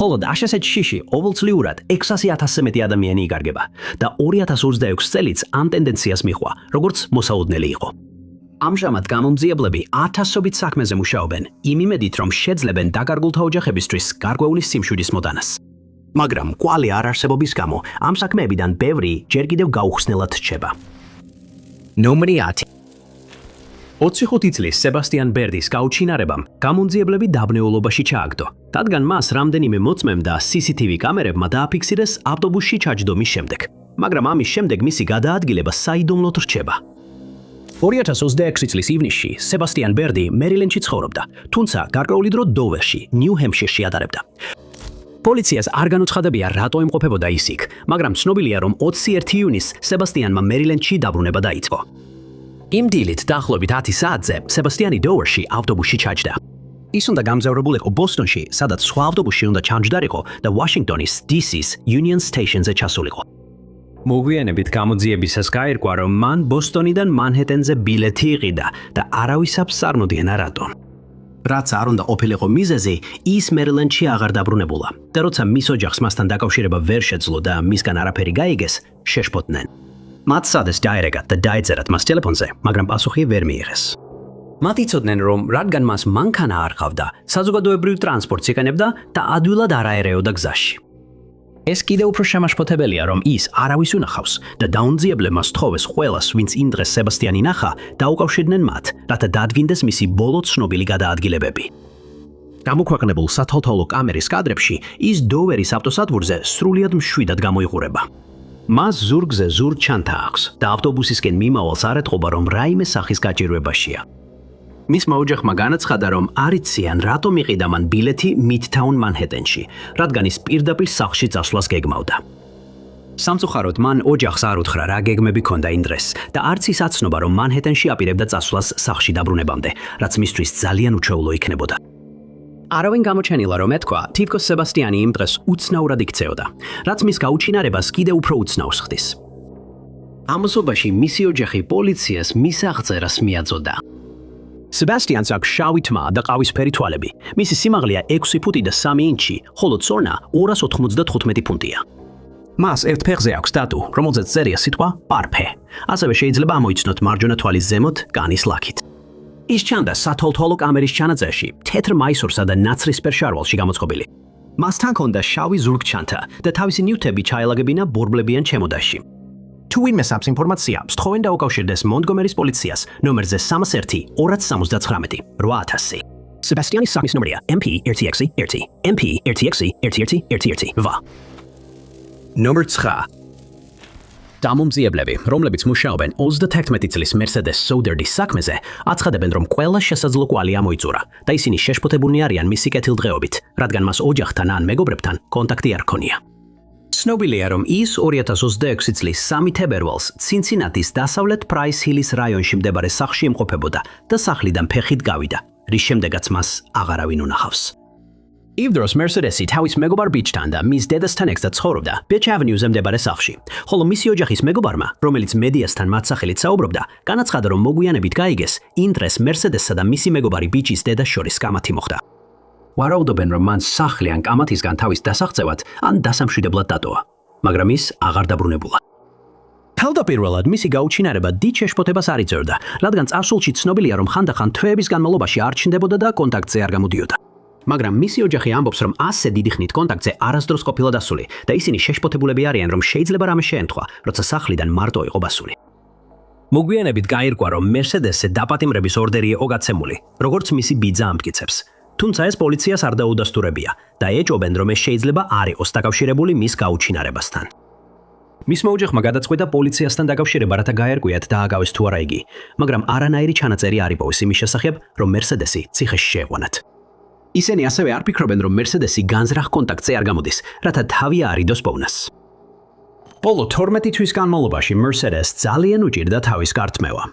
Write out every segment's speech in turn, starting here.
ხოლო აშასეთ შიში ყოველწლიურად 600,000-ზე მეტი ადამიანი იკარგება და 2026 წელიც ამ ტენდენციას მიჰყვა, როგორც მოსაუდნელი იყო. ამჟამად გამომძიებლები ათასობით საქმეზე მუშაობენ, იმ იმედით, რომ შეძლებენ დაკარგულთა ოჯახებისთვის გარკვეული სიმშვიდის მოტანას. მაგრამ კვალი არ არსებობის გამო ამ საქმეებიდან ბევრი ჯერ კიდევ გაუხსნელად რჩება. ნომერი 10. 25 წლის სებასტიან ბერდის გაუჩინარებამ გამომძიებლები დაბნეულობაში ჩააგდო, რადგან მას რამდენიმე მოწმემ და CCTV კამერებმა დააფიქსირეს ავტობუსში ჩაჯდომის შემდეგ, მაგრამ ამის შემდეგ მისი გადაადგილება საიდუმლოდ რჩება. 2026 წლის ივნისში სებასტიან ბერდი მერილენდში ცხოვრობდა, თუმცა გარკვეული დრო დოვერში, ნიუ-ჰემფშირში ატარებდა. პოლიციას არ განუცხადებია, რატო იმყოფებოდა ის იქ, მაგრამ ცნობილია, რომ 21 ივნისს სებასტიანმა მერილენდში დაბრუნება დაიწყო. იმ დილით დაახლოებით 10 საათზე სებასტიანი დოვერში ავტობუსში ჩაჯდა. ის უნდა გამგზავრებულიყო ბოსტონში, სადაც სხვა ავტობუსში უნდა ჩამჯდარიყო და ვაშინგტონის DC-ს Union Station-ზე ჩასულიყო. მოგვიანებით გამოძიებისას გაირკვა, რომ მან ბოსტონიდან მანჰეტენზე ბილეთი იყიდა და არავისაფრს არ მოდიენა რატომ. რაც არ უნდა ყოფილიყო მიზეზი, ის მერილენდში აღარ დაბრუნებულა და როცა მის ოჯახს მასთან დაკავშირება ვერ შეძლო და მისგან არაფერი გაიგეს, შეშფოთდნენ. მათ სადეს დაერეგათ და დაეწერათ მას ტელეფონზე, მაგრამ პასუხი ვერ მიიღეს. მათ იცოდნენ, რომ რადგან მას მანქანა არ ჰყავდა, საზოგადოებრივ ტრანსპორტს იყენებდა და ადვილად არ აერეოდა გზაში. ეს კიდევ უფრო შემაშფოთებელია, რომ ის არავის უნახავს და დაუნძიებლებმა სთხოვეს ყველას, ვინც იმ დღეს სებასტიანი ნახა, დაუკავშირდნენ მათ, რათა დადგინდეს მისი ბოლო ცნობილი გადაადგილებები. გამოქვეყნებულ სათვალთვალო კამერის კადრებში ის დოვერის ავტოსადგურზე სრულიად მშვიდად გამოიყურება. მას ზურგზე ზურგ ჩანთა აქვს და ავტობუსისკენ მიმავალს არ ეთყობა, რომ რაიმე სახის გაჭირვებაშია. მისმა ოჯახმა განაცხადა, რომ არ იციან, რატომ იყიდა მან ბილეთი Midtown Manhattan-ში, რადგან ის პირდაპირ სახლში წასვლას გეგმავდა. სამწუხაროდ, მან ოჯახს არ უთხრა, რა გეგმები ჰქონდა იმ დღეს და არც ის აცნობა, რომ მანჰეტენში აპირებდა წასვლას სახლში დაბრუნებამდე, რაც მისთვის ძალიან უჩვეულო იქნებოდა. არავინ გამოჩენილა, რომ ეთქვა, თითქოს სებასტიანი იმ დღეს უცნაურად იქცეოდა, რაც მის გაუჩინარებას კიდევ უფრო უცნაურს ხდის. ამასობაში მისი ოჯახი პოლიციას მის აღწერას მიაწოდა. სებასტიანს აქვს შავი თმა და ყავისფერი თვალები. მისი სიმაღლეა 6 ფუტი და 3 ინჩი, ხოლო წონა 295 ფუნტია. მას ერთ ფეხზე აქვს ტატუ, რომელზეც წერია სიტყვა პარფე. ასევე შეიძლება ამოიცნოთ მარჯვენა თვალის ზემოთ კანის ლაქით. ის ჩანდა სათვალთვალო კამერის ჩანაწერში, თეთრ მაისურსა და ნაცრისფერ შარვალში გამოწყობილი. მასთან ჰქონდა შავი ზურგჩანთა და თავისი ნივთები ჩაელაგებინა ბორბლებიან ჩემოდაში. თუ ვინმე აქვს ინფორმაცია, სთხოვენ დაუკავშირდეს მონტგომერის პოლიციას ნომერზე 301 279 8000. სებასტიანის საქმის ნომერია MP-RTX-1 MP-RTX-1 ნომერ 9. დამომძიებლები, რომლებიც მუშაობენ 31 წლის Mercedes Southerdy-ის საქმეზე, აცხადებენ, რომ ყველა შესაძლო კვალი ამოიწურა და ისინი შეშფოთებულნი არიან მისი კეთილდღეობით, რადგან მას ოჯახთან ან მეგობრებთან კონტაქტი არ ჰქონია. ცნობილია, რომ ის 2026 წლის 3 თებერვალს ცინცინატის დასავლეთ პრაის-ჰილის რაიონში მდებარე სახლში იმყოფებოდა და სახლიდან ფეხით გავიდა, რის შემდეგაც მას აღარავინ უნახავს. იმ დროს Mercedes-ი თავის მეგობარ ბიჭთან და მის დედასთან ერთად ცხოვრობდა Beach Avenue-ზე მდებარე სახლში, ხოლო მისი ოჯახის მეგობარმა, რომელიც მედიასთან მათ სახელით საუბრობდა, განაცხადა, რომ მოგვიანებით გაიგეს, იმ დღეს Mercedes-სა და მისი მეგობარი ბიჭის დედას შორის კამათი მოხდა. ვარაუდობენ, რომ მან სახლი ან კამათისგან თავის დასაღწევად ან დასამშვიდებლად დატოვა, მაგრამ ის აღარ დაბრუნებულა. თავდაპირველად მისი გაუჩინარება დიდ შეშფოთებას არ იწვევდა, რადგან წარსულში ცნობილია, რომ ხანდახან თვეების განმავლობაში არ ჩნდებოდა და კონტაქტზე არ გამოდიოდა. მაგრამ მისი ოჯახი ამბობს, რომ ასე დიდი ხნით კონტაქტზე არასდროს ყოფილა დასული და ისინი შეშფოთებულები არიან, რომ შეიძლება რამე შეემთხვა, როცა სახლიდან მარტო იყო ბასული. მოგვიანებით გაირკვა, რომ Mercedes-ზე დაპატიმრების ორდერი იყო გაცემული, როგორც მისი ბიძა ამტკიცებს. თუმცა ეს პოლიციას არ დაუდასტურებია და ეჭობენ, რომ ეს შეიძლება არ იყოს დაკავშირებული მის გაუჩინარებასთან. მისმა ოჯახმა გადაწყვიტა პოლიციასთან დაკავშირება, რათა გაერკვიათ დააგავეს თუ არა იგი, მაგრამ არანაირი ჩანაწერი არ იპოვეს იმის შესახებ, რომ Mercedes-ი ციხეში შეეყვანათ. ისინი ასევე არ ფიქრობენ, რომ Mercedes-ი განზრახ კონტაქტზე არ გამოდის, რათა თავი არიდოს პოვნას. ბოლო 12 თვის განმავლობაში Mercedes ძალიან უჭირდა თავის გართმევა.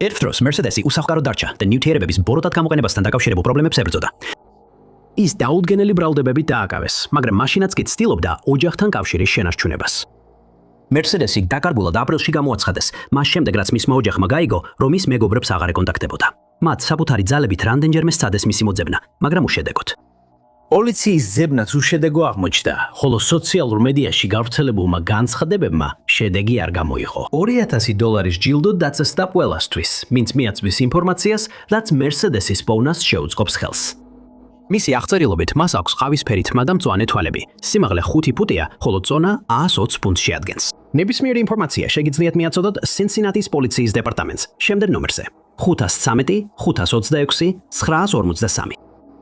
ერთ დროს Mercedes-ი უსახკარო დარჩა და ნივთიერებების ბოროტად გამოყენებასთან დაკავშირებულ პრობლემებს ებრძოდა. ის დაუდგენელი ბრალდებებით დააკავეს, მაგრამ მაშინაც კი ცდილობდა ოჯახთან კავშირის შენარჩუნებას. Mercedes-ი დაკარგულად აპრილში გამოაცხადეს, მას შემდეგ რაც მისმა ოჯახმა გაიგო, რომ ის მეგობრებს აღარ ეკონტაქტებოდა. მათ საკუთარი ძალებით რამდენჯერმე სცადეს მისი მოძებნა, მაგრამ უშედეგოდ. პოლიციის ზებნაც უშედეგო აღმოჩნდა, ხოლო სოციალურ მედიაში გავრცელებულმა განცხადებებმა შედეგი არ გამოიღო. $2000 ჯილდო დაცა სტაპველასთვის, ვინც მიაწვის ინფორმაციას, რაც მერსედესის პოვნას შეუწყობს ხელს. მისი აღწერილობით მას აქვს ყავისფერი თმა და მწვანე თვალები. სიმაღლე 5 ფუტია, ხოლო წონა 120 ფუნტს შეადგენს. ნებისმიერი ინფორმაცია შეგიძლიათ მიაწოდოთ სინსინატის პოლიციის დეპარტამენტს შემდეგ ნომერზე 513 526 953.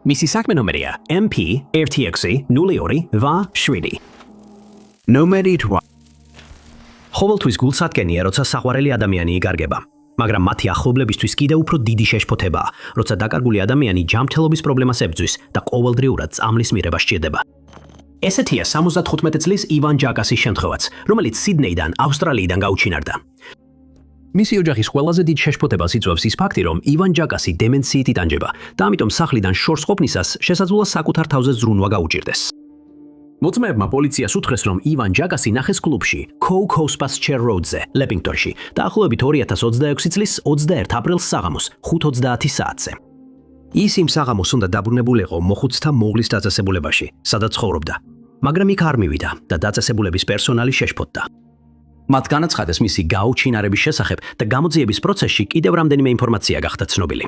მისი საქმე ნომერია MP RTX 0287. ნომერი 8. ყოველთვის გულსადგენია, როცა საყვარელი ადამიანი იგარგება. მაგრამ მათი ახლობლებისთვის კიდევ უფრო დიდი შეშფოთებაა, როცა დაკარგული ადამიანი ჯანმრთელობის პრობლემას ებრძვის და ყოველდღიურად წამლის მიღება სჭირდება. ესეთია 75 წლის ივან ჯაკასის შემთხვევაც, რომელიც სიდნეიდან, ავსტრალიიდან გაუჩინარდა. მისი ოჯახის ყველაზე დიდ შეშფოთებას იწვევს ის ფაქტი, რომ ივან ჯაკასი დემენციით იტანჯება და ამიტომ სახლიდან შორს ყოფნისას შესაძლოა საკუთარ თავზე ზრუნვა გაუჭირდეს. მოწმეებმა პოლიციას უთხრეს, რომ ივან ჯაკასი ნახეს კლუბში Coco's Chair Road-ზე, ლეპინგტონში, დაახლოებით 2026 წლის 21 აპრილს საღამოს 5:30 საათზე. ის იმ საღამოს უნდა დაბრუნებულიყო მოხუცთა მოღვლის დაწესებულებაში, სადაც ცხოვრობდა, მაგრამ იქ არ მივიდა და დაწესებულების პერსონალი შეშფოთდა. მათ განაცხადეს მისი გაუჩინარების შესახებ და გამოძიების პროცესში კიდევ რამდენიმე ინფორმაცია გახდა ცნობილი.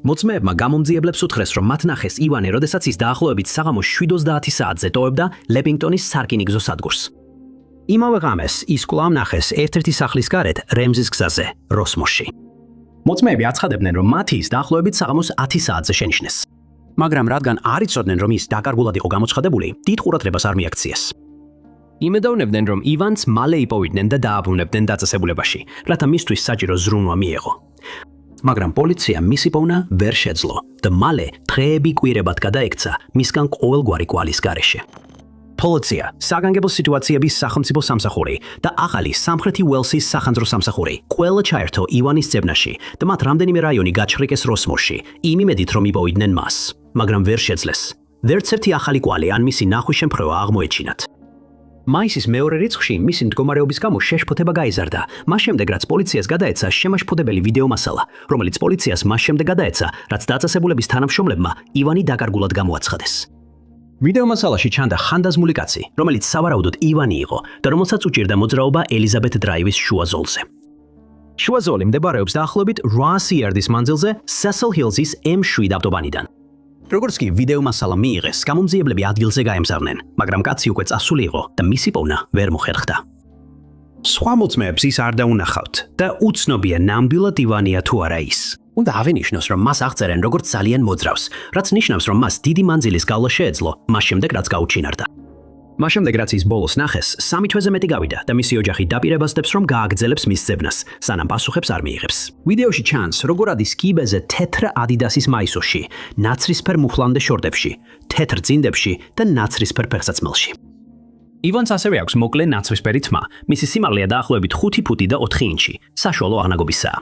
მოწმეებმა გამომძიებლებს უთხრეს, რომ მათ ნახეს ივანე, როდესაც ის დაახლოებით საღამოს 7:30 საათზე ტოვებდა ლეპინგტონის სარკინიგზო სადგურს. იმავე ღამეს ის კვლავ ნახეს ერთ-ერთი სახლის გარეთ რემზის გზაზე, როსმოსში. მოწმეები აცხადებდნენ, რომ მათ ის დაახლოებით საღამოს 10 საათზე შენიშნეს. მაგრამ რადგან არ იცოდნენ, რომ ის დაკარგულად იყო გამოცხადებული, დიდ ყურადღებას არ მიაქციეს. იმედოვნებდნენ, რომ ივანს მალე იპოვიდნენ და დააბრუნებდნენ დაწესებულებაში, რათა მისთვის საჭირო ზრუნვა მიეღო. მაგრამ პოლიციამ მისი პოვნა ვერ შეძლო და მალე დღეები კვირებად გადაექცა მისგან ყოველგვარი კვალის გარეშე. პოლიცია, საგანგებო სიტუაციების სახელმწიფო სამსახური და ახალი სამხრეთი უელსის სახანძრო სამსახური ყველა ჩაერთო ივანის ძებნაში და მათ რამდენიმე რაიონი გაჩხრიკეს როსმოსში, იმ იმედით, რომ იპოვიდნენ მას, მაგრამ ვერ შეძლეს. ვერც ერთი ახალი კვალი ან მისი ნახვის შემთხვევა აღმოეჩინათ. მაისის მეორე რიცხვში მისი მდგომარეობის გამო შეშფოთება გაიზარდა, მას შემდეგ რაც პოლიციას გადაეცა შემაშფოთებელი ვიდეო მასალა, რომელიც პოლიციას მას შემდეგ გადაეცა, რაც დაწესებულების თანამშრომლებმა ივანი დაკარგულად გამოაცხადეს. ვიდეო მასალაში ჩანდა ხანდაზმული კაცი, რომელიც სავარაუდოდ ივანი იყო და რომელსაც უჭირდა მოძრაობა ელიზაბეთ დრაივის შუა ზოლზე. შუა ზოლი მდებარეობს დაახლოებით 800 იარდის მანძილზე Cecil Hills-ის M7 ავტობანიდან. როგორც კი ვიდეო მასალა მიიღეს, გამომძიებლები ადგილზე გაემგზავრნენ, მაგრამ კაცი უკვე წასული იყო და მისი პოვნა ვერ მოხერხდა. სხვა მოწმეებს ის არ დაუნახავთ და უცნობია ნამდვილად ივანია თუ არა ის. უნდა ავენიშნოს, რომ მას აღწერენ როგორც ძალიან მოძრავს, რაც ნიშნავს, რომ მას დიდი მანძილის გავლა შეეძლო, მას შემდეგ რაც გაუჩინარდა. მას შემდეგ რაც ის ბოლოს ნახეს, 3 თვეზე მეტი გავიდა და მისი ოჯახი დაპირებას დებს, რომ გააგრძელებს მის ძებნას, სანამ პასუხებს არ მიიღებს. ვიდეოში ჩანს, როგორ ადის კიბეზე თეთრ ადიდასის მაისოში, ნაცრისფერ მუხლამდე შორტებში, თეთრ წინდებში და ნაცრისფერ ფეხსაცმელში. ივანს ასევე აქვს მოკლე ნაცრისფერი თმა, მისი სიმაღლეა დაახლოებით 5 ფუტი და 4 ინჩი, საშუალო აღნაგობისაა.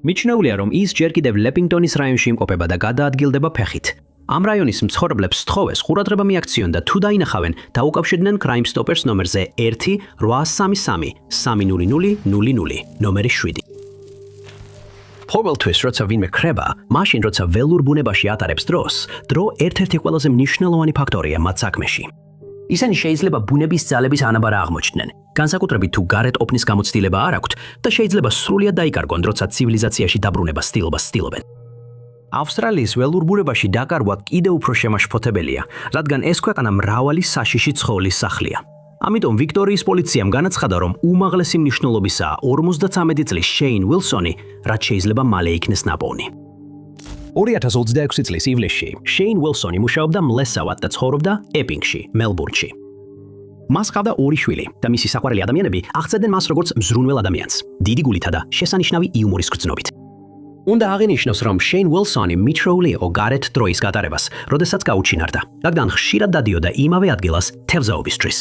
მიჩნეულია, რომ ის ჯერ კიდევ ლეპინგტონის რაიონში იმყოფება და გადაადგილდება ფეხით. ამ რაიონის მცხოვრებლებს სთხოვეს ყურადღება მიაქციონ და თუ დაინახავენ, დაუკავშირდნენ Crime Stoppers ნომერზე 1-833 300 ნომერი 7. ყოველთვის, როცა ვინმე ხრება, მაშინ როცა ველურ ბუნებაში ატარებს დროს, დრო ერთ-ერთი ყველაზე მნიშვნელოვანი ფაქტორია მათ საქმეში. ისინი შეიძლება ბუნების ძალების ანაბარა აღმოჩნდნენ, განსაკუთრებით თუ გარეთ ყოფნის გამოცდილება არ აქვთ და შეიძლება სრულიად დაიკარგონ, როცა ცივილიზაციაში დაბრუნება ცდილობენ. ავსტრალიის ველურ ბუნებაში დაკარგვა კიდევ უფრო შემაშფოთებელია, რადგან ეს ქვეყანა მრავალი საშიში ცხოველის სახლია. ამიტომ ვიქტორიის პოლიციამ განაცხადა, რომ უმაღლესი მნიშვნელობისაა 53 წლის შეინ ვილსონი, რაც შეიძლება მალე იქნეს ნაპოვნი. 2026 წლის ივლისში შეინ ვილსონი მუშაობდა მლესავად და ცხოვრობდა ეპინგში, მელბურნში. მას ჰყავდა 2 შვილი და მისი საყვარელი ადამიანები აღწერდნენ მას როგორც მზრუნველ ადამიანს, დიდი გულითა და შესანიშნავი იუმორის გრძნობით. უნდა აღინიშნოს, რომ შეინ ვილსონი მიჩრეული იყო გარეთ დროის გატარებას, როდესაც გაუჩინარდა, რადგან ხშირად დადიოდა იმავე ადგილას თევზაობისთვის.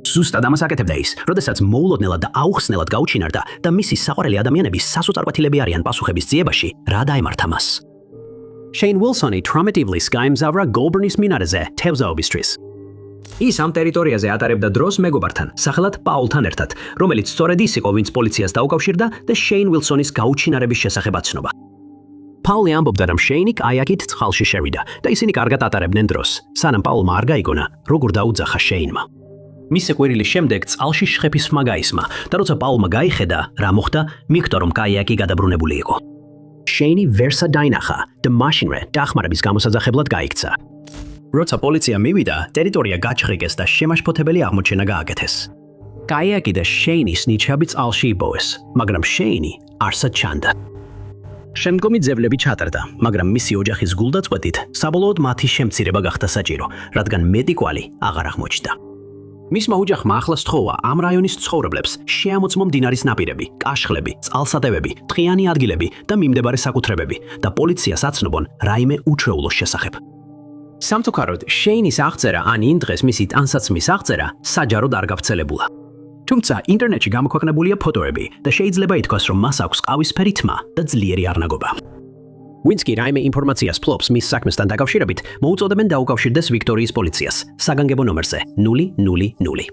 ზუსტად ამას აკეთებდა ის, როდესაც მოულოდნელად და აუხსნელად გაუჩინარდა და მისი საყვარელი ადამიანები სასოწარკვეთილები არიან პასუხების ძიებაში, რა დაემართა მას. შეინ ვილსონი ტრამეტივლს გაემგზავრა გოლბერნის მინარეზე თევზაობისთვის. ის ამ ტერიტორიაზე ატარებდა დროს მეგობართან, სახელად პაულთან ერთად, რომელიც სწორედ ის იყო, ვინც პოლიციას დაუკავშირდა და შეინ ვილსონის გაუჩინარების შესახებ აცნობა. Pauli ამბობდა, რომ შეინი კაიაკით წყალში შევიდა და ისინი კარგად ატარებდნენ დროს, სანამ პაულმა არ გაიგონა, როგორ დაუძახა შეინმა. მის კვირილის შემდეგ წყალში შხეფის ხმა გაისმა და როცა პაულმა გაიხედა, რა მოხდა, მიხვდა, რომ კაიაკი გადაბრუნებული იყო. შეინი ვერსა დაინახა და მაშინვე დახმარების გამოსაძახებლად გაიქცა. როცა პოლიცია მივიდა, ტერიტორია გაჩხრიკეს და შემაშფოთებელი აღმოჩენა გააკეთეს. კაიაკი და შეინის ნიჩაბი წყალში იბოვეს, მაგრამ შეინი არსად ჩანდა. შემდგომი ძევლები ჩატარდა, მაგრამ მისი ოჯახის გულდაწყვეტით საბოლოოდ მათი შემცირება გახდა საჭირო, რადგან მეტი კვალი აღარ აღმოჩნდა. მისმა ოჯახმა ახლა სთხოვა ამ რაიონის ცხოვრებლებს შეამოწმო მდინარის ნაპირები, კაშხლები, წყალსატევები, ტყიანი ადგილები და მიმდებარე საკუთრებები და პოლიციას აცნობონ რაიმე უჩვეულოს შესახებ. სამწუხაროდ, შეინის აღწერა ან იმ დღეს მისი ტანსაცმლის აღწერა საჯაროდ არ გავრცელებულა. თუმცა ინტერნეტში გამოქვეყნებულია ფოტოები და შეიძლება ითქვას, რომ მას აქვს ყავისფერი თმა და ძლიერი არნაგობა. ვინც კი რაიმე ინფორმაციას ფლობს მის საქმესთან დაკავშირებით, მოუწოდებენ დაუკავშირდეს ვიქტორიის პოლიციას საგანგებო ნომერზე 000.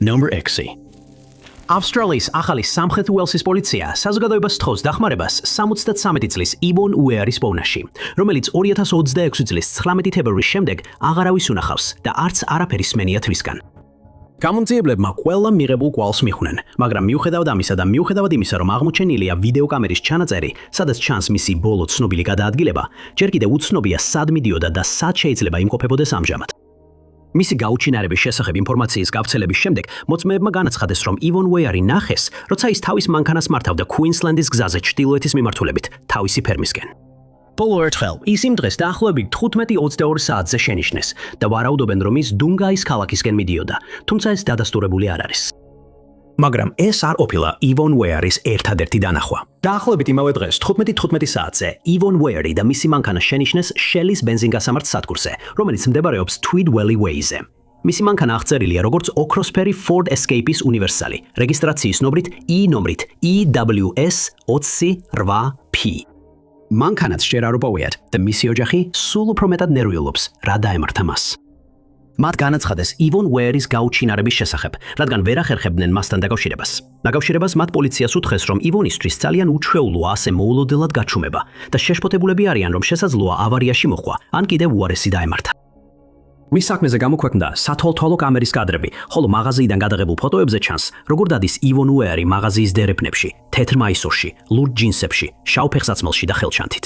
Number 6. ავსტრალიის ახალი სამხრეთ უელსის პოლიცია საზოგადოებას სთხოვს დახმარებას 73 წლის ივონ უეარის პოვნაში, რომელიც 2026 წლის 19 თებერვლის შემდეგ აღარავის უნახავს და არც არაფერი სმენია თვისგან. გამომძიებლებმა ყველა მიღებულ კვალს მიხვდნენ, მაგრამ მიუხედავად ამისა და მიუხედავად იმისა, რომ აღმოჩენილია ვიდეოკამერის ჩანაწერი, სადაც ჩანს მისი ბოლო ცნობილი გადაადგილება, ჯერ კიდევ უცნობია სად მიდიოდა და სად შეიძლება იმყოფებოდეს ამჟამად. მისი გაუჩინარების შესახებ ინფორმაციის გავრცელების შემდეგ მოწმეებმა განაცხადეს, რომ ივონ უეარი ნახეს, როცა ის თავის მანქანას მართავდა ქუინსლენდის გზაზე ჩრდილოეთის მიმართულებით, თავისი ფერმისკენ. ბოლო ერთხელ ის იმ დღეს დაახლოებით 15:22 საათზე შენიშნეს და ვარაუდობენ, რომ ის დუნგაის ქალაქისკენ მიდიოდა, თუმცა ეს დადასტურებული არ არის. მაგრამ ეს არ ყოფილა ივონ უეარის ერთადერთი დანახვა. დაახლოებით იმავე დღეს 15:15 საათზე ივონ უეარი და მისი მანქანა შენიშნეს შელის ბენზინგასამართ სადგურზე, რომელიც მდებარეობს Tweedwell Way-ზე. მისი მანქანა აღწერილია როგორც ოქროსფერი Ford Escape-ის უნივერსალი, რეგისტრაციის ნომრით ნომრით EWS 28P. მანქანაც ჯერ არ უპოვიათ და მისი ოჯახი სულ უფრო მეტად ნერვიულობს, რა დაემართა მას. მათ განაცხადეს ივონ უეარის გაუჩინარების შესახებ, რადგან ვერ ახერხებდნენ მასთან დაკავშირებას. დაკავშირებას მათ პოლიციას უთხრეს, რომ ივონისთვის ძალიან უჩვეულოა ასე მოულოდნელად გაჩუმება და შეშფოთებულები არიან, რომ შესაძლოა ავარიაში მოხდა, ან კიდევ უარესი დაემართა. მის საქმეზე გამოქვეყნდა სათვალთვალო კამერის კადრები, ხოლო მაღაზიიდან გადაღებულ ფოტოებზე ჩანს, როგორ დადის ივონ უეარი მაღაზიის დერეფნებში, თეთრ მაისურში, ლურჯ ჯინსებში, შავ ფეხსაცმელში და ხელჩანთით.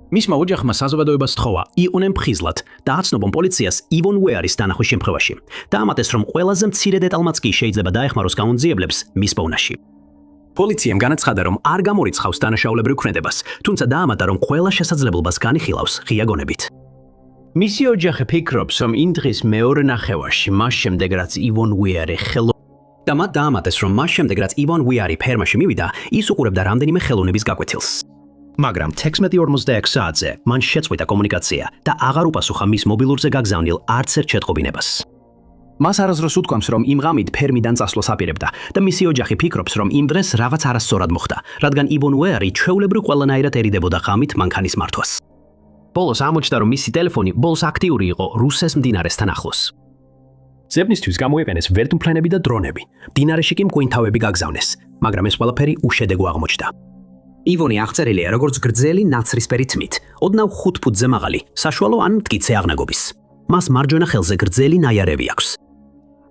მისმა ოჯახმა საზოგადოებას სთხოვა იყვნენ ფხიზლად და აცნობონ პოლიციას ივონ უეარის დანახვის შემთხვევაში. დაამატეს, რომ ყველაზე მცირე დეტალმაც კი შეიძლება დაეხმაროს გამომძიებლებს მის პოვნაში. პოლიციამ განაცხადა, რომ არ გამორიცხავს დანაშაულებრივ ქმედებას, თუმცა დაამატა, რომ ყველა შესაძლებლობას განიხილავს ღია გონებით. მისი ოჯახი ფიქრობს, რომ იმ დღის მეორე ნახევარში, მას შემდეგ რაც ივონ უეარი და მათ დაამატეს, რომ მას შემდეგ რაც ივონ უეარი ფერმაში მივიდა, ის უყურებდა რამდენიმე ხელოვნების გაკვეთილს. მაგრამ 16:46 საათზე მან შეწყვიტა კომუნიკაცია და აღარ უპასუხა მის მობილურზე გაგზავნილ არც ერთ შეტყობინებას. მას არასდროს უთქვამს, რომ იმ ღამით ფერმიდან წასვლას აპირებდა და მისი ოჯახი ფიქრობს, რომ იმ დღეს რაღაც არასწორად მოხდა, რადგან ივონ უეარი ჩვეულებრივ ყველანაირად ერიდებოდა ღამით მანქანის მართვას. ბოლოს აღმოჩნდა, რომ მისი ტელეფონი ბოლოს აქტიური იყო რუსეს მდინარესთან ახლოს. ძებნისთვის გამოიყენეს ვერტმფრენები და დრონები. მდინარეში კი მკვინთავები გაგზავნეს, მაგრამ ეს ყველაფერი უშედეგო აღმოჩნდა. ივონი აღწერილია როგორც გრძელი ნაცრისფერი თმით, ოდნავ 5 ფუტზე მაღალი, საშუალო ან მტკიცე აღნაგობის. მას მარჯვენა ხელზე გრძელი ნაიარევი აქვს.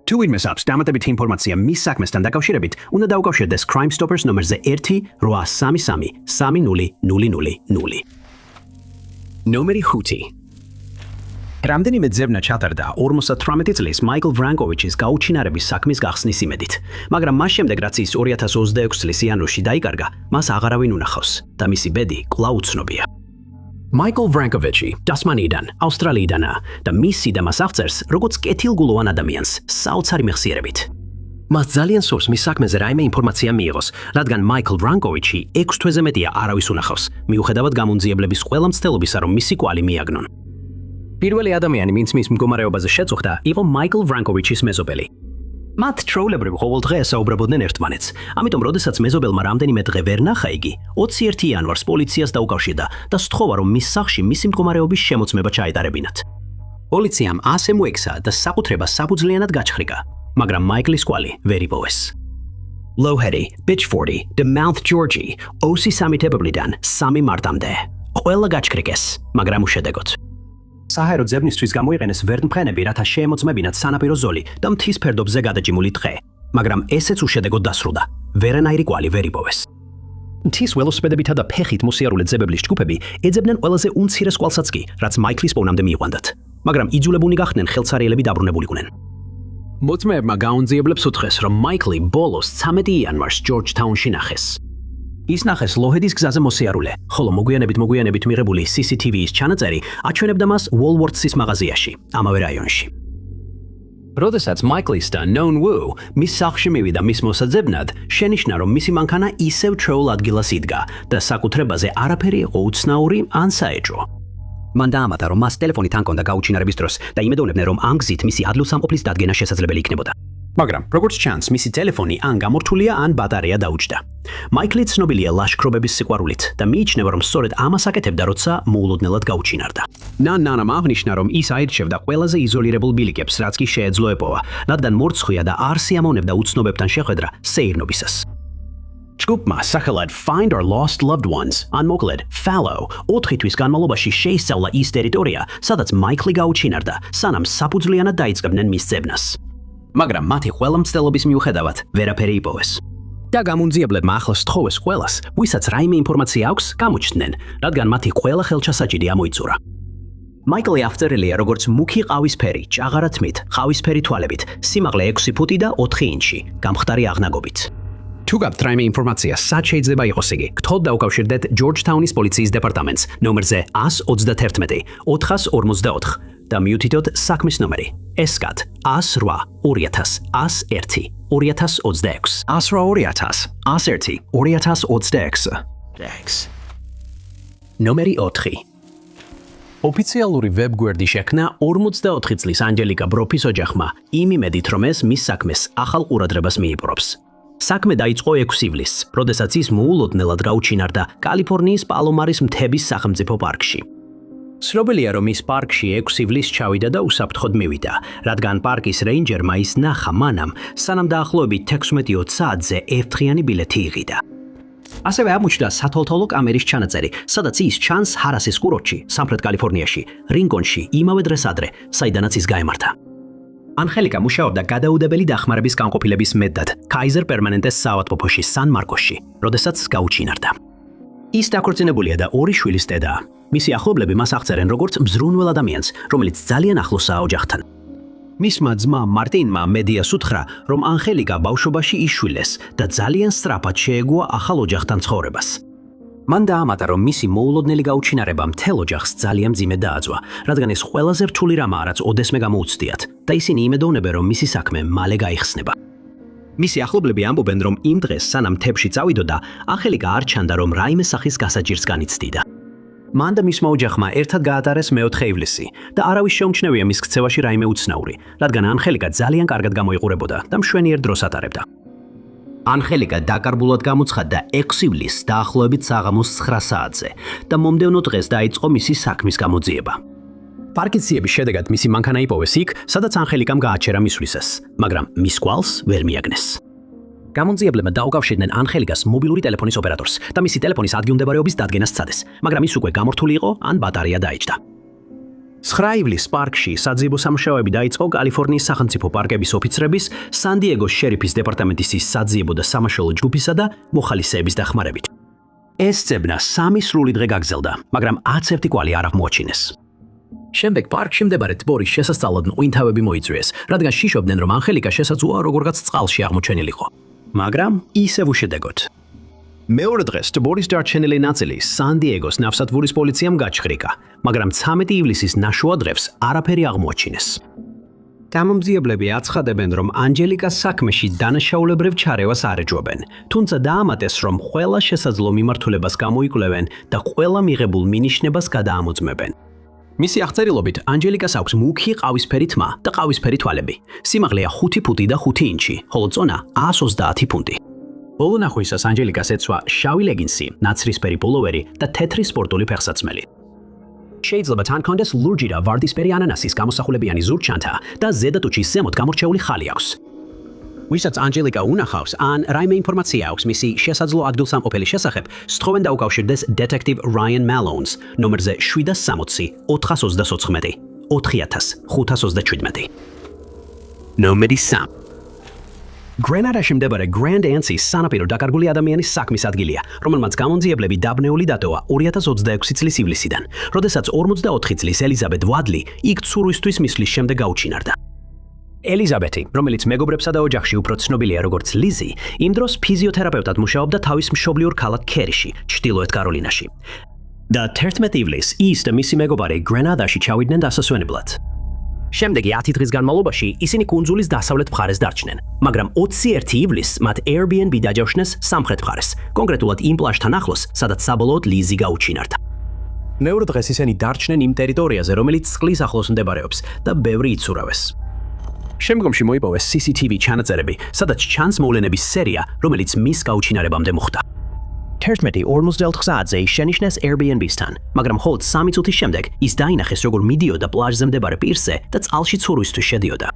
თუ ვინმეს აქვს დამატებითი ინფორმაცია მის საქმესთან დაკავშირებით, უნდა დაუკავშირდეს Crime Stoppers ნომერზე 1-833-3000. ნომერი 5. რამდენიმე ძებნა ჩატარდა 58 წლის მაიკლ ვრანკოვიჩის გაუჩინარების საქმის გახსნის იმედით, მაგრამ მას შემდეგ რაც ის 2026 წლის იანვრში დაიკარგა, მას აღარავინ უნახავს და მისი ბედი კვლავ უცნობია. მაიკლ ვრანკოვიჩი ტასმანიიდან, ავსტრალიიდანაა და მისი და მას აღწერს როგორც კეთილგულოვან ადამიანს, საოცარი მეხსიერებით. მას ძალიან სურს მის საქმეზე რაიმე ინფორმაცია მიიღოს, რადგან მაიკლ ვრანკოვიჩი 6 თვეზე მეტია არავის უნახავს, მიუხედავად გამომძიებლების ყველა მცდელობისა, რომ მისი კვალი მიაგნონ. პირველი ადამიანი, ვინც მის მდგომარეობაზე შეწუხდა, იყო მაიკლ ვრანკოვიჩის მეზობელი. მათ ჩვეულებრივ ყოველდღე ესაუბრებოდნენ ერთმანეთს, ამიტომ როდესაც მეზობელმა რამდენიმე დღე ვერ ნახა იგი, 21 იანვარს პოლიციას დაუკავშირდა და სთხოვა, რომ მის სახლში მისი მდგომარეობის შემოწმება ჩაეტარებინათ. პოლიციამ ასე მოექცა და საკუთრება საფუძვლიანად გაჩხრიკა, მაგრამ მაიკლის კვალი ვერ იპოვეს. Lowheady, Bitchfordy, The Mouth Georgie, OC სამითებებლიდან 3 მარტამდე. ყველა გაჩქრიკეს, მაგრამ უშედეგოდ. საჰაერო ძებნისთვის გამოიყენეს ვერტმფრენები, რათა შეემოწმებინათ სანაპირო ზოლი და მთის ფერდობზე გადაჭიმული ტყე, მაგრამ ესეც უშედეგოდ დასრულდა. ვერანაირი კვალი ვერ იპოვეს. მთის ველოსიპედებითა და ფეხით მოსიარულე ძებებლის ჯგუფები ეძებდნენ ყველაზე უმცირეს კვალსაც კი, რაც მაიკლის პოვნამდე მიიყვანდათ, მაგრამ იძულებულნი გახდნენ ხელცარიელები დაბრუნებულიყვნენ. მოწმეებმა გაუნძიებლებს უთხრეს, რომ მაიკლი ბოლოს 13 იანვარს ჯორჯთაუნში ნახეს. ის ნახეს ლოჰედის გზაზე მოსიარულე, ხოლო მოგვიანებით მიღებული CCTV-ის ჩანაწერი აჩვენებდა მას Woolworths-ის მაღაზიაში, ამავე რაიონში. როდესაც მაიკლის და Known Wu მის სახლში მივიდა მის მოსაძებნად, შენიშნა, რომ მისი მანქანა ისევ ჩვეულ ადგილას იდგა და საკუთრებაზე არაფერი იყო უცნაური ან საეჭვო. მან დაამატა, რომ მას ტელეფონით ან ჰქონდა გაუჩინარების დროს და იმედოვნებდნენ, რომ ამ გზით მისი ადლოსამყოფლის დადგენა შესაძლებელი იქნებოდა. მაგრამ, როგორც ჩანს, მისი ტელეფონი ან გამორთულია, ან ბატარეა დაუჯდა. მაიკლი ცნობილია ლაშქრობების სიყვარულით და მიიჩნევა, რომ სწორედ ამას აკეთებდა, როცა მოულოდნელად გაუჩინარდა. ნანამ აღნიშნა, რომ ის აირჩევდა ყველაზე იზოლირებულ ბილიკებს, რაც კი შეეძლო ეპოვა, რადგან მორცხვია და არ სიამოვნებდა უცნობებთან შეხვედრა სეირნობისას. ჯგუფმა სახელად Find Our Lost Loved Ones, ან მოკლედ Fallow, 4 თვის განმავლობაში შეისწავლა ის ტერიტორია, სადაც მაიკლი გაუჩინარდა, სანამ საფუძვლიანად დაიწყებდნენ მის ძებნას. მაგრამ მათი ყველა მცდელობის მიუხედავად ვერაფერი იპოვეს. და გამუნძიებლებმა ახლოს თხოვეს ყველას, ვისაც რაიმე ინფორმაცია აქვს, გამოჩნდნენ, რადგან მათი ყველა ხელჩასაჭირი ამოიწურა. მაიკლი აღწერილია როგორც მუქი ყავისფერი, ჭაღარა თმით, ყავისფერი თვალებით, სიმაღლე 6 ფუტი და 4 ინჩი, გამხდარი აღნაგობით. თუ გაქვთ რაიმე ინფორმაცია, სად შეიძლება იყოს იგი, გთხოვთ დაუკავშირდეთ ჯორჯთაუნის პოლიციის დეპარტამენტს ნომერზე 111 454 და მიუთითოთ საქმის ნომერი SK 108 2001 2026 108 2001 2026 ნომერი 4 ოფიციალური ვებგვერდი შექმნა 44 წლის ანჯელიკა ბროფის ოჯახმა, იმ იმედით, რომ ეს მის საქმეს ახალ ყურადღებას მიიპყრობს. საქმე დაიწყო 6 ივლისს, როდესაც ის მოულოდნელად გაუჩინარდა კალიფორნიის პალომარის მთების სახელმწიფო პარკში. ცნობილია, რომ ის პარკში 6 ივლისს ჩავიდა და უსაფრთხოდ მივიდა, რადგან პარკის რეინჯერმა ის ნახა მანამ, სანამ დაახლოებით 16:20 საათზე ერთდღიანი ბილეთი იღიდა. ასევე აღმოჩნდა სათვალთვალო კამერის ჩანაწერი, სადაც ის ჩანს ჰარასის კურორტში, სამხრეთ კალიფორნიაში, რინკონში, იმავე დღეს ადრე, საიდანაც ის გაემართა. ანხელიკა მუშაობდა გადაუდებელი დახმარების განყოფილების მედდად, Kaiser Permanente საავადმყოფოში სან-მარკოსში, როდესაც გაუჩინარდა. ის დაქორწინებულია და 2 შვილის დედაა. მისი ახლობლები მას აღწერენ როგორც მზრუნველ ადამიანს, რომელიც ძალიან ახლოსაა ოჯახთან. მისმა ძმა მარტინმა მედიას უთხრა, რომ ანხელიკა ბავშვობაში იშვილეს და ძალიან სწრაფად შეეგუა ახალ ოჯახთან ცხოვრებას. მან დაამატა, რომ მისი მოულოდნელი გაუჩინარება მთელ ოჯახს ძალიან მძიმე დააძვა, რადგან ეს ყველაზე რთული რამაა, რაც ოდესმე გამოუცდიათ და ისინი იმედოვნებენ, რომ მისი საქმე მალე გაიხსნება. მისი ახლობლები ამბობენ, რომ იმ დღეს, სანამ თებში წავიდოდა, ანხელიკა არ ჩანდა, რომ რაიმე სახის გასაჭირს განიცდიდა. მან და მისმა ოჯახმა ერთად გაატარეს მე-4 ივლისი და არავის შეუმჩნევია მის ქცევაში რაიმე უცნაური, რადგან ანხელიკა ძალიან კარგად გამოიყურებოდა და მშვენიერ დროს ატარებდა. ანხელიკა დაკარგულად გამოცხადდა 6 ივლისს დაახლოებით საღამოს 9 საათზე და მომდევნო დღეს დაიწყო მისი საქმის გამოძიება. პარკიციების შედეგად მისი მანქანა იპოვეს იქ, სადაც ანხელიკამ გააჩერა მისვლისას, მაგრამ მის კვალს ვერ მიაგნეს. გამონძიებლებმა დაუკავშირდნენ ანხელიკას მობილური ტელეფონის ოპერატორს და მისი ტელეფონის ადგილმდებარეობის დადგენას სცადეს, მაგრამ ის უკვე გამორთული იყო ან ბატარეა დაიჭდა. 9 ივლისს პარკში საძიებო სამუშაოები დაიწყო კალიფორნიის სახელმწიფო პარკების ოფიცრების, სან-დიეგოს შერიფის დეპარტამენტის საძიებო და სამაშველო ჯგუფისა და მოხალისეების დახმარებით. ეს ძებნა 3 სრული დღე გაგრძელდა, მაგრამ 11 კვალი არ აღმოაჩინეს. შემდეგ პარკში მდებარე ტბორის შესასწავლად მღვინთავები მოიწვიეს, რადგან შიშობდნენ, რომ ანხელიკა შესაძლოა როგორღაც წყალში აღმოჩენილიყო. მაგრამ ისევ უშედეგოდ. მეორე დღეს ტბორის დარჩენილი ნაწილი სან-დიეგოს ნავსადგურის პოლიციამ გაჩხრიკა, მაგრამ 13 ივლისის ნაშუა დღეს არაფერი აღმოაჩინეს. გამომძიებლები აცხადებენ, რომ ანჯელიკას საქმეში დანაშაულებრივ ჩარევას არ ეჯობენ, თუმცა დაამატეს, რომ ყველა შესაძლო მიმართულებას გამოიკვლევენ და ყველა მიღებულ მინიშნებას გადაამოწმებენ. მისი აღწერილობით, ანჯელიკას აქვს მუქი ყავისფერი თმა და ყავისფერი თვალები. სიმაღლეა 5 ფუტი და 5 ინჩი, ხოლო წონა 130 ფუნტი. ბოლო ნახვისას ანჯელიკას ეცვა შავი ლეგინსი, ნაცრისფერი პულოვერი და თეთრი სპორტული ფეხსაცმელი. შეიძლება თან კონდეს ლურჯი და ვარდისფერი ანანასის გამოსახულებიანი ზურგჩანთა და ზედა ტუჩის ზემოთ გამორჩეული ხალი აქვს. ვისაც ანჯელიკა უნახავს, ან რაიმე ინფორმაცია აქვს მისი შესაძლო ადგილსამყოფელი შესახებ, სთხოვენ დაუკავშირდეს დეტექტივ რაიან მალოუნს ნომერზე 760 424 4527. ნომერი 3. გრენადაში მდებარე Grand Anse-ის სანაპირო დაკარგული ადამიანის საქმის ადგილია, რომელმაც გამონძიებლები დაბნეული დატოვა 2026 წლის ივლისიდან, როდესაც 44 წლის ელიზაბეთ ვადლი იქ ცურვისთვის მისვლის შემდეგ გაუჩინარდა. ელიზაბეთი, რომელიც მეგობრებსა და ოჯახში უფრო ცნობილია როგორც ლიზი, იმ დროს ფიზიოთერაპევტად მუშაობდა თავის მშობლიურ ქალაქ კერიში, ჩრდილოეთ კაროლინაში. და 11 ივლისს ის და მისი მეგობარი გრენადაში ჩავიდნენ დასასვენებლად. შემდეგი 10 დღის განმავლობაში ისინი კუნძულის დასავლეთ მხარეს დარჩნენ, მაგრამ 21 ივლისს მათ Airbnb დაჯავშნეს სამხრეთ მხარეს, კონკრეტულად იმ პლაჟთან ახლოს, სადაც საბოლოოდ ლიზი გაუჩინარდა. მეორე დღეს ისინი დარჩნენ იმ ტერიტორიაზე, რომელიც წყლის ახლოს მდებარეობს და ბევრი იცურავეს. შემდგომში მოიპოვეს CCTV ჩანაწერები, სადაც ჩანს მოვლენების სერია, რომელიც მის გაუჩინარებამდე მოხდა. 11:54-ზე შენიშნეს Airbnb-სთან, მაგრამ მხოლოდ 3 წუთის შემდეგ ის დაინახეს, როგორ მიდიოდა პლაჟზე მდებარე პირზე და წყალში ცურვისთვის შედიოდა.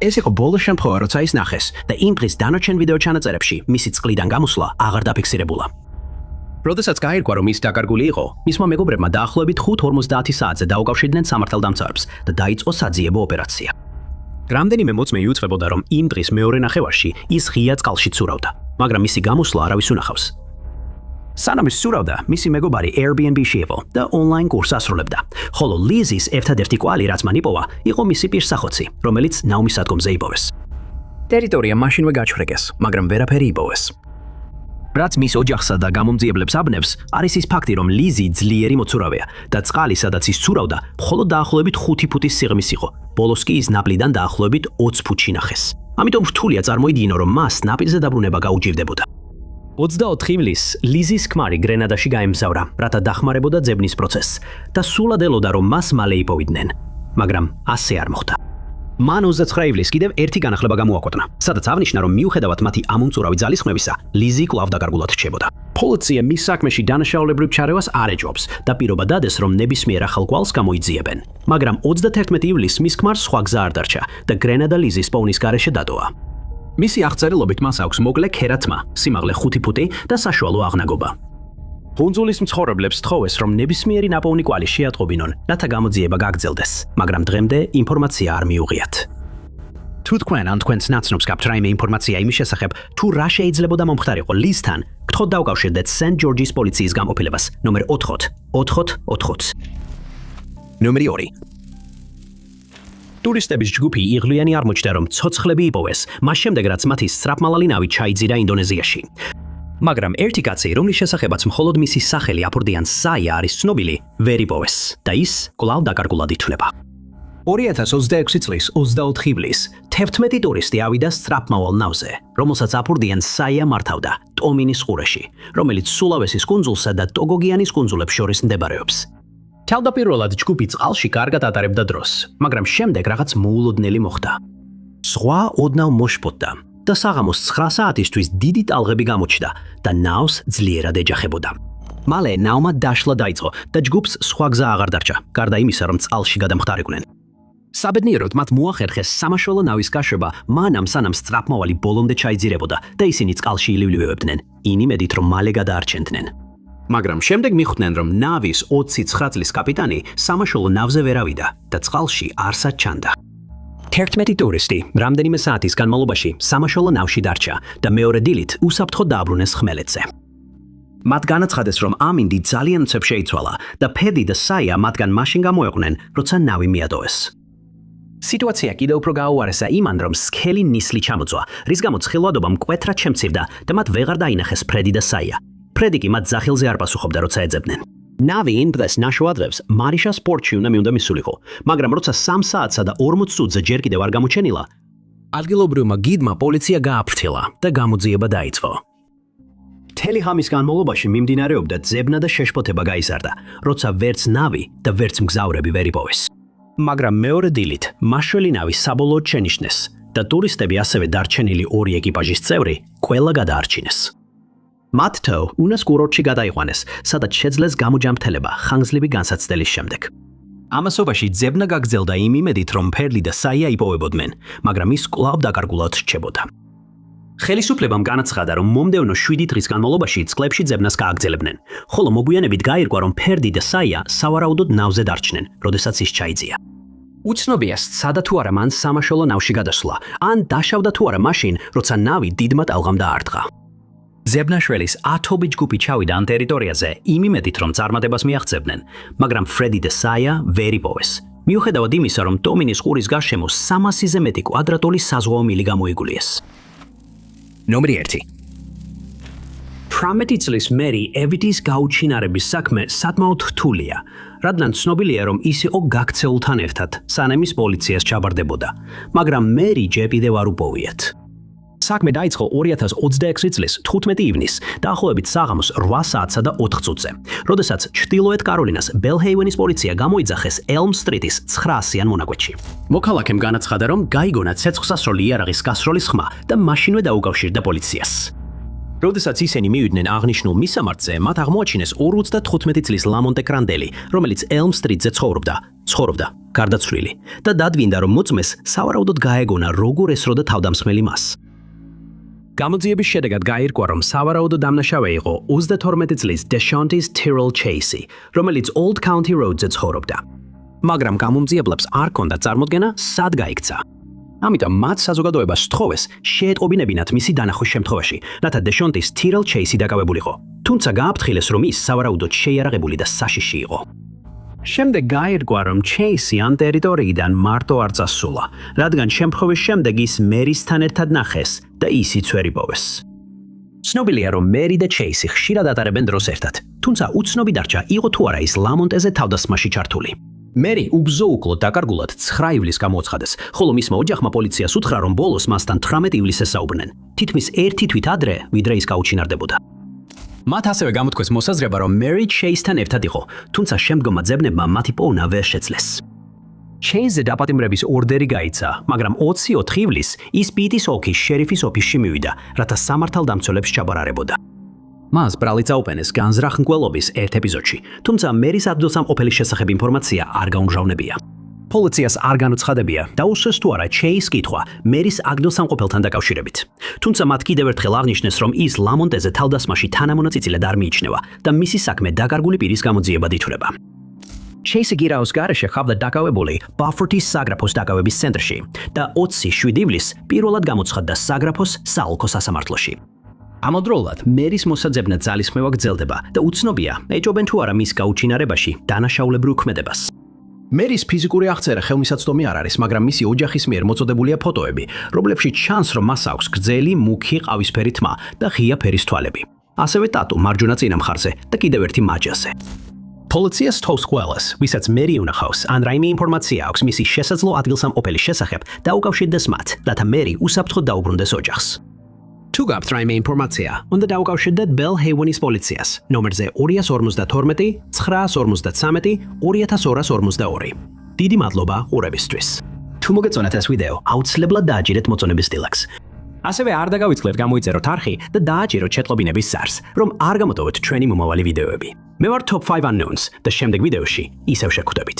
ეს იყო ბოლო შემთხვევა, როცა ის ნახეს და იმ დღის დანარჩენ ვიდეო ჩანაწერებში მისი წყლიდან გამოსვლა აღარ დაფიქსირებულა. როდესაც გაირკვა, რომ ის დაკარგული იყო, მისმა მეგობრებმა დაახლოებით 5:50 საათზე დაუკავშირდნენ სამართალდამცავებს და დაიწყო საძიებო ოპერაცია. რამდენიმე მოწმე იუწყებოდა, რომ იმ დღის მეორე ნახევარში ის ღია წყალში ცურავდა, მაგრამ მისი გამოსვლა არავის უნახავს. სანამ ის ცურავდა, მისი მეგობარი Airbnb-ში იყო და ონლაინ კურსს ასრულებდა, ხოლო ლიზის ერთადერთი კვალი, რაც მან იპოვა, იყო მისი პირსახოცი, რომელიც ნაუმის სადგომზე იპოვეს. ტერიტორია მაშინვე გაჩვრეკეს, მაგრამ ვერაფერი იპოვეს. რაც მის ოჯახსა და გამომძიებლებს აბნევს, არის ის ფაქტი, რომ ლიზი ძლიერი მოცურავეა და წყალი, სადაც ის ცურავდა, მხოლოდ დაახლოებით 5 ფუტის სიღრმის იყო. ბოლოს კი ის ნაპირიდან დაახლოებით 20 ფუტში ნახეს. ამიტომ რთულია წარმოიდგინო, რომ მას ნაპირზე დაბრუნება გაუჭირდებოდა. 24 ივლისს ლიზის ქმარი გრენადაში გაემგზავრა, რათა დახმარებოდა ძებნის პროცესს და სულად ელოდა, რომ მას მალე იპოვიდნენ, მაგრამ ასე არ მოხდა. მან 29 ივლისს კიდევ ერთი განახლება გამოაქვეყნა, სადაც აღნიშნა, რომ მიუხედავად მათი ამომწურავი ძალისხმევისა, ლიზი კვლავ დაკარგულად რჩებოდა. პოლიცია მის საქმეში დანაშაულებრივ ჩარევას არ ეჯობს და პირობა დადეს, რომ ნებისმიერ ახალ კვალს გამოიძიებენ. მაგრამ 31 ივლისს მის ქმარს სხვა გზა არ დარჩა და გრენადა ლიზის პოვნის გარეშე დატოვა. მისი აღწერილობით მას აქვს მოკლე ქერათმა, სიმაღლე 5 ფუტი და საშუალო აღნაგობა. კუნძულის მცხოვრებლებს თხოვეს, რომ ნებისმიერი ნაპოვნი კვალი შეატყობინონ, რათა გამოძიება გაგრძელდეს, მაგრამ დღემდე ინფორმაცია არ მიუღიათ. თუ თქვენ ან თქვენს ნაცნობს გაქვთ რაიმე ინფორმაცია იმის შესახებ, თუ რა შეიძლებოდა მომხდარიყო ლიზთან, გთხოვთ დაუკავშირდეთ St. George's პოლიციის გამოფილებას, ნომერ 4-4-4-4. ნომერი 2. ტურისტების ჯგუფი იღლიანი აღმოჩნდა, რომ ცოცხლები იპოვეს, მას შემდეგ რაც მათი სწრაფმალალი ნავი ჩაიძირა ინდონეზიაში. მაგრამ ერთი კაცი, რომლის შესახებაც მხოლოდ მისი სახელი აფორდიან საია არის ცნობილი, ვერ იპოვეს და ის კვლავ დაკარგულად ითვლება. 2026 წლის 24 ივლისს 11 ტურისტი ავიდა სწრაფმავალ ნავზე, რომელსაც აფორდიან საია მართავდა ტომინის ყურეში, რომელიც სულავესის კუნძულსა და ტოგოგიანის კუნძულებს შორის მდებარეობს. თავდაპირველად ჯგუფი წყალში კარგად ატარებდა დროს, მაგრამ შემდეგ რაღაც მოულოდნელი მოხდა. ზღვა ოდნავ მოშფოთდა და საღამოს 9 საათისთვის დიდი ტალღები გამოჩნდა და ნავს ძლიერად ეჯახებოდა. მალე ნავმა დაშლა დაიწყო და ჯგუფს სხვა გზა აღარ დარჩა, გარდა იმისა, რომ წყალში გადამხდარიყვნენ. საბედნიეროდ მათ მოახერხეს სამაშველო ნავის გაშვება მანამ სანამ სწრაფმავალი ბოლომდე ჩაიძირებოდა და ისინი წყალში ილივლილებდნენ, იმედით რომ მალე გადაარჩენდნენ. მაგრამ შემდეგ მიხვდნენ, რომ ნავის 29 წლის კაპიტანი სამაშველო ნავზე ვერ ავიდა და წყალში არსად ჩანდა. 11 ტურისტი რამდენიმე საათის განმავლობაში სამაშველო ნავში დარჩა და მეორე დილით უსაფრთხოდ დააბრუნეს ხმელეთზე. მათ განაცხადეს, რომ ამინდი ძალიან მცებ შეიცვალა და ფედი და საია მათგან მაშინ გამოეყვნენ, როცა ნავი მიატოვეს. სიტუაცია კიდევ უფრო გააუარესა იმან, რომ სქელი ნისლი ჩამოწვა, რის გამოც ხილვადობა მკვეთრად შემცირდა და მათ ვეღარ დაინახეს ფრედი და საია. ფრედი კი მათ ძახილზე არ პასუხობდა, როცა ეძებდნენ. ნავი იმ დღეს ნაშოადრებს მარიშას პორტში უნდა მიუნდა მისულიყო, მაგრამ როცა 3 საათსა და 40 წუთზე ჯერ კიდევ არ გამოჩენილა, ადგილობრივმა გიდმა პოლიცია გააფრთხილა და გამოძიება დაიწყო. მთელი ღამის განმავლობაში მიმდინარეობდა ძებნა და შეშფოთება გაიზარდა, როცა ვერც ნავი და ვერც მგზავრები ვერ იპოვეს. მაგრამ მეორე დილით მაშველი ნავი საბოლოოდ შენიშნეს და ტურისტები ასევე დარჩენილი 2 ეკიპაჟის წევრი ყველა გადაარჩინეს. მათ თო უნას კურორტში გადაიყვანეს, სადაც შეძლეს გამოჯამრთელება ხანგრძლივი განსაცდელის შემდეგ. ამასობაში ძებნა გაგრძელდა იმ იმედით, რომ ფერლი და საია იპოვებოდნენ, მაგრამ ის კვლავ დაკარგულად რჩებოდა. ხელისუფლებამ განაცხადა, რომ მომდევნო 7 დღის განმავლობაში წყლებში ძებნას გააგრძელებდნენ, ხოლო მოგვიანებით გაირკვა, რომ ფერდი და საია სავარაუდოდ ნავზე დარჩნენ, როდესაც ის ჩაიძია. უცნობია, სცადა თუ არა მან სამაშველო ნავში გადასვლა, ან დაშავდა თუ არა მაშინ, როცა ნავი დიდმა ტალღამ დაარტყა. ზებნაშველის 10 ჯგუფი ჩავიდა ამ ტერიტორიაზე იმ იმედით, რომ წარმატებას მიაღწევდნენ, მაგრამ ფრედი და საია ვერ იპოვეს. მიუხედავად იმისა, რომ დომინის ყურის გარშემო 300-ზე მეტი კვადრატული საზღვაო მილი გამოიგულიეს. ნომერი 1. 18 წლის მერი ევიტის გაუჩინარების საქმე საკმაოდ რთულია, რადგან ცნობილია, რომ ის იყო გაქცეულთან ერთად, სანამ ის პოლიციას ჩაბარდებოდა, მაგრამ მერი ჯერ კიდევ არ უპოვიათ. საქმე დაიწყო 2026 წლის 15 ივნისს, დაახლოებით საღამოს 8 საათსა და 4 წუთზე, როდესაც ჩრდილოეთ კაროლინას ბელჰეივენის პოლიცია გამოიძახეს ელმ სტრიტის 900-იან მონაკვეთში. მოქალაქემ განაცხადა, რომ გაიგონა ცეცხლსასროლი იარაღის გასროლის ხმა და მაშინვე დაუკავშირდა პოლიციას. როდესაც ისინი მივიდნენ აღნიშნულ მისამართზე, მათ აღმოაჩინეს 55 წლის ლამონტე კრანდელი, რომელიც ელმ სტრიტზე ცხოვრობდა, გარდაცვლილი და დადვინდა, რომ მოწმეს სავარაუდოდ გაეგონა როგორ ესროდა თავდამსხმელი მას. გამოძიების შედეგად გაირკვა, რომ სავარაუდო დამნაშავე იყო 32 წლის დეშონტის ტირელ ჩეისი, რომელიც Old County Road-ზე ცხოვრობდა. მაგრამ გამომძიებლებს არ ჰქონდა წარმოდგენა, სად გაიქცა. ამიტომ მათ საზოგადოება სთხოვეს შეეტყობინებინათ მისი დანახვის შემთხვევაში, რათა დეშონტის ტირელ ჩეისი დაკავებულიყო, თუმცა გააფრთხილეს, რომ ის სავარაუდოდ შეიარაღებული და საშიში იყო. შემდეგ გაირკვა, რომ ჩეისი ამ ტერიტორიიდან მარტო არ წასულა, რადგან შემთხვევის შემდეგ ის მერისთან ერთად ნახეს და ისიც ვერ იპოვეს. ცნობილია, რომ მერი და ჩეისი ხშირად ატარებენ დროს ერთად, თუმცა უცნობი დარჩა, იყო თუ არა ის ლამონტეზე თავდასხმაში ჩართული. მერი უბზოუკლოდ დაკარგულად 9 ივლისს გამოაცხადეს, ხოლო მისმა ოჯახმა პოლიციას უთხრა, რომ ბოლოს მასთან 18 ივლისს ესაუბრნენ, თითქმის 1 თვით ადრე, ვიდრე ის გაუჩინარდებოდა. მათ ასევე გამოთქვეს მოსაზრება, რომ მერი ჩეისთან ერთად იყო, თუმცა შემდგომმა ძებნებმა მათი პოვნა ვერ შეძლეს. ჩეისზე დაპატიმრების ორდერი გაიცა, მაგრამ 24 ივლისს ის პიტის ოლქის შერიფის ოფისში მივიდა, რათა სამართალდამცველებს ჩაბარარებოდა. მას ბრალი წაუყენეს განზრახმკველობის ერთ ეპიზოდში, თუმცა მერის ადგილსამყოფელის შესახებ ინფორმაცია არ გაუმჟავნებია. პოლიციას არ განუცხადებია, დაუსვეს თუ არა ჩეის კითხვა მერის ადგილსამყოფელთან დაკავშირებით. თუმცა მათ კიდევ ერთხელ აღნიშნეს, რომ ის ლამონტეზე თავდასხმაში თანამონაწილედ არ მიიჩნევა და მისი საქმე დაკარგული პირის გამოძიებად ითვლება. ჩეისი გირაოს გარეშე ხავდა დაკავებული ბაფორტის საგრაფოს დაკავების ცენტრში და 27 ივლისს პირველად გამოცხადდა საგრაფოს საოლქო სასამართლოში. ამავდროულად მერის მოსაძებნად ძალისხმევა გრძელდება და უცნობია, ეჭობენ თუ არა მის გაუჩინარებაში დანაშაულებრივ ქმედებას. მერის ფიზიკური აღწერა ხელმისაწვდომი არ არის, მაგრამ მისი ოჯახის მიერ მოწოდებულია ფოტოები, რომლებშიც ჩანს, რომ მას აქვს გრძელი, მუქი ყავისფერი თმა და ღია ფერის თვალები. ასევე ტატუ მარჯვენა წინა მხარზე და კიდევ ერთი მაჯაზე. პოლიცია სთხოვს ყველას, ვისაც მერი უნახავს, ან რაიმე ინფორმაცია აქვს მისი შესაძლო ადგილსამყოფელის შესახებ, დაუკავშირდეს მათ, რათა მერი უსაფრთხოდ დაუბრუნდეს ოჯახს. თუ გაქვთ რაიმე ინფორმაცია, უნდა დაუკავშირდეთ ბელჰეივენის პოლიციას, ნომერზე 252 953 2242. დიდი მადლობა ყურებისთვის. თუ მოგეწონათ ეს ვიდეო, აუცილებლად დააჭირეთ მოწონების ტილაკს. ასევე არ დაგავიწყდეთ გამოიწეროთ არხი და დააჭიროთ შეტყობინების ზარს, რომ არ გამოტოვოთ ჩვენი მომავალი ვიდეოები. მე ვარ Top 5 Unknowns და შემდეგ ვიდეოში ისევ შეგხვდებით.